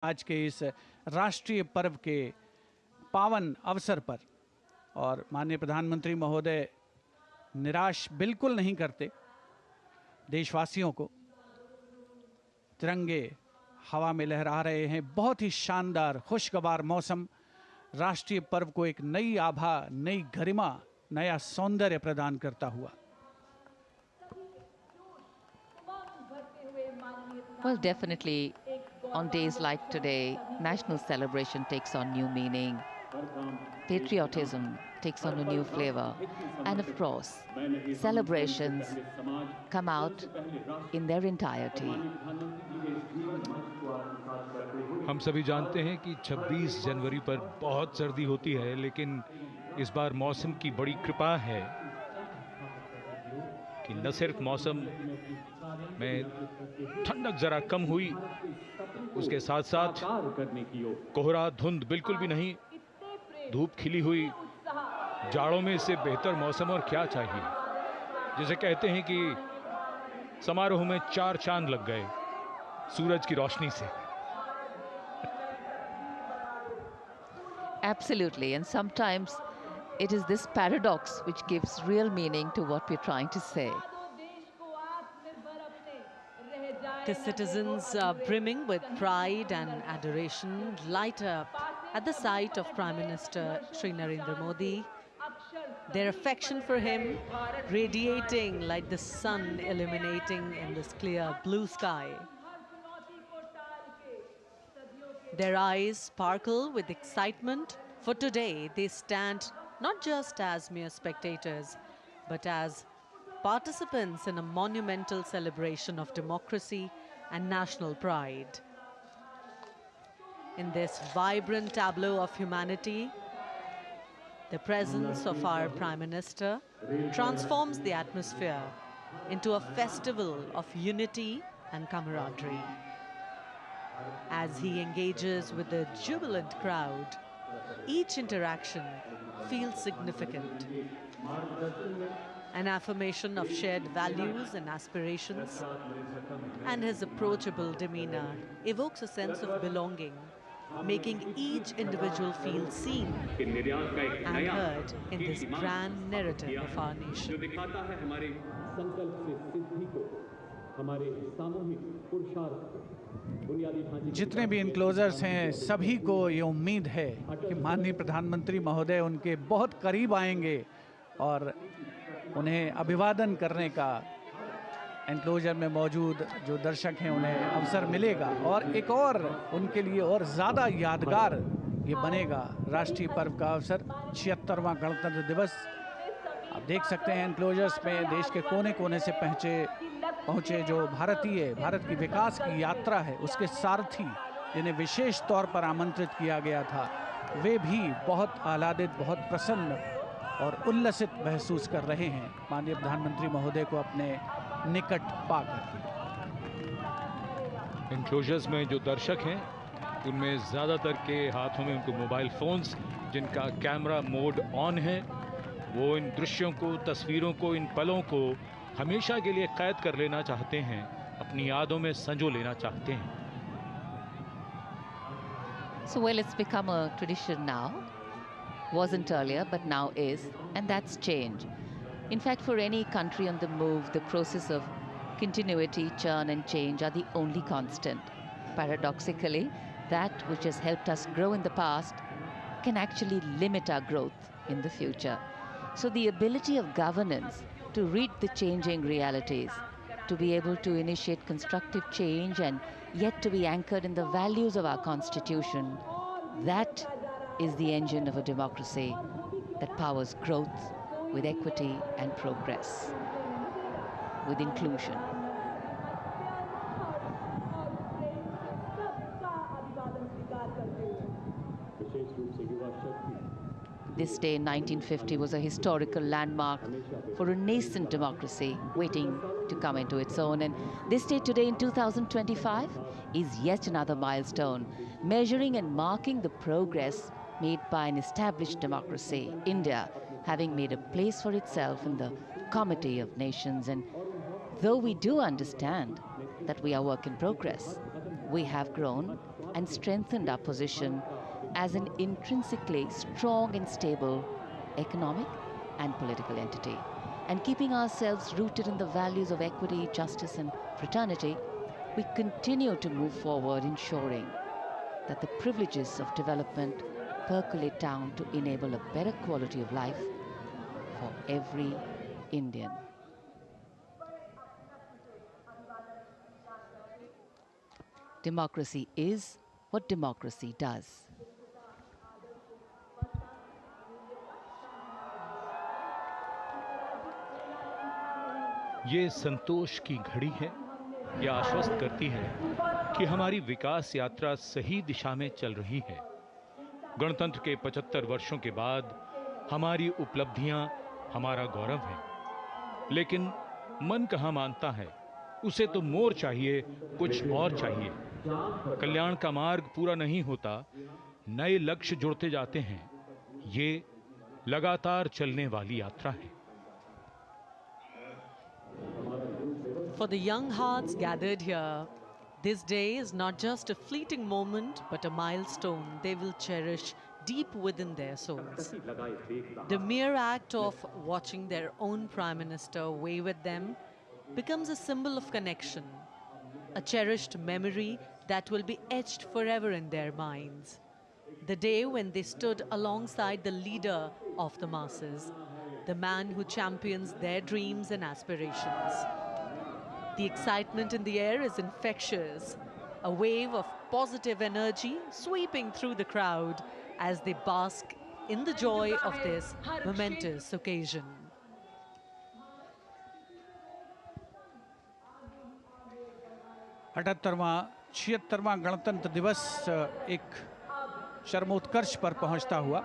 आज के इस राष्ट्रीय पर्व के पावन अवसर पर। और माननीय प्रधानमंत्री महोदय निराश बिल्कुल नहीं करते देशवासियों को। तिरंगे हवा में लहरा रहे हैं। बहुत ही शानदार खुशगवार मौसम राष्ट्रीय पर्व को एक नई आभा, नई गरिमा, नया सौंदर्य प्रदान करता हुआ। Well, definitely on days like today, national celebration takes on new meaning. Patriotism takes on a new flavor. And of course, celebrations come out in their entirety. हम सभी जानते हैं कि 26 जनवरी पर बहुत सर्दी होती है, लेकिन इस बार मौसम की बड़ी कृपा है कि न सिर्फ मौसम में ठंडक जरा कम हुई, उसके साथ साथ कोहरा धुंध बिल्कुल भी नहीं, धूप खिली हुई। जाड़ों में इससे बेहतर मौसम और क्या चाहिए। जैसे कहते हैं कि समारोह में 4 चांद लग गए सूरज की रोशनी से। Absolutely, and sometimes it is this paradox which gives real meaning to what we're trying to say. The citizens are brimming with pride and adoration, light up at the sight of Prime Minister Shri Narendra Modi. Their affection for him radiating like the sun illuminating in this clear blue sky. Their eyes sparkle with excitement, for today they stand not just as mere spectators, but as participants in a monumental celebration of democracy and national pride. In this vibrant tableau of humanity, the presence of our Prime Minister transforms the atmosphere into a festival of unity and camaraderie. As he engages with the jubilant crowd, each interaction feels significant. An affirmation of shared values and aspirations, and his approachable demeanor evokes a sense of belonging, making each individual feel seen and heard in this grand narrative of our nation. जितने भी enclosures हैं सभी को ये उम्मीद है कि माननीय प्रधानमंत्री महोदय उनके बहुत करीब आएंगे और उन्हें अभिवादन करने का एनक्लोजर में मौजूद जो दर्शक हैं उन्हें अवसर मिलेगा और एक और उनके लिए और ज़्यादा यादगार ये बनेगा राष्ट्रीय पर्व का अवसर 76वां गणतंत्र दिवस। आप देख सकते हैं एनक्लोजर्स में देश के कोने कोने से पहुँचे जो भारत की विकास की यात्रा है उसके सारथी जिन्हें विशेष तौर पर आमंत्रित किया गया था, वे भी बहुत आह्लादित, बहुत प्रसन्न और उल्लसित महसूस कर रहे हैं माननीय प्रधानमंत्री महोदय को अपने निकट पाकर। एनक्लोजर्स में जो दर्शक हैं उनमें ज़्यादातर के हाथों में उनको मोबाइल फ़ोन्स जिनका कैमरा मोड ऑन है, वो इन दृश्यों को, तस्वीरों को, इन पलों को हमेशा के लिए कैद कर लेना चाहते हैं, अपनी यादों में संजो लेना चाहते हैं। So well, it's become a tradition now. Wasn't earlier, but now is, and that's change. In fact, for any country on the move, the process of continuity, churn and change are the only constant. Paradoxically, that which has helped us grow in the past can actually limit our growth in the future. So the ability of governance to read the changing realities, to be able to initiate constructive change and yet to be anchored in the values of our Constitution, that is the engine of a democracy that powers growth with equity and progress, with inclusion. This day in 1950 was a historical landmark for a nascent democracy waiting to come into its own. And this day today in 2025 is yet another milestone, measuring and marking the progress made by an established democracy, India having made a place for itself in the Committee of Nations. And though we do understand that we are work in progress, we have grown and strengthened our position as an intrinsically strong and stable economic and political entity. And keeping ourselves rooted in the values of equity, justice and fraternity, we continue to move forward, ensuring that the privileges of development percolate down to enable a better quality of life for every Indian. Democracy is what democracy does. ये संतोष की घड़ी है, यह आश्वस्त करती है कि हमारी विकास यात्रा सही दिशा में चल रही है। गणतंत्र के 75 वर्षों के बाद हमारी उपलब्धियां हमारा गौरव है, लेकिन मन कहाँ मानता है, उसे तो मोर चाहिए, कुछ और चाहिए। कल्याण का मार्ग पूरा नहीं होता, नए लक्ष्य जुड़ते जाते हैं। ये लगातार चलने वाली यात्रा है। For the young hearts gathered here, this day is not just a fleeting moment, but a milestone they will cherish deep within their souls. The mere act of watching their own Prime Minister wave at them becomes a symbol of connection, a cherished memory that will be etched forever in their minds. The day when they stood alongside the leader of the masses, the man who champions their dreams and aspirations. The excitement in the air is infectious, a wave of positive energy sweeping through the crowd as they bask in the joy of this momentous occasion. अठहत्तरवां 76वां गणतंत्र दिवस एक चरमोत्कर्ष पर पहुंचता हुआ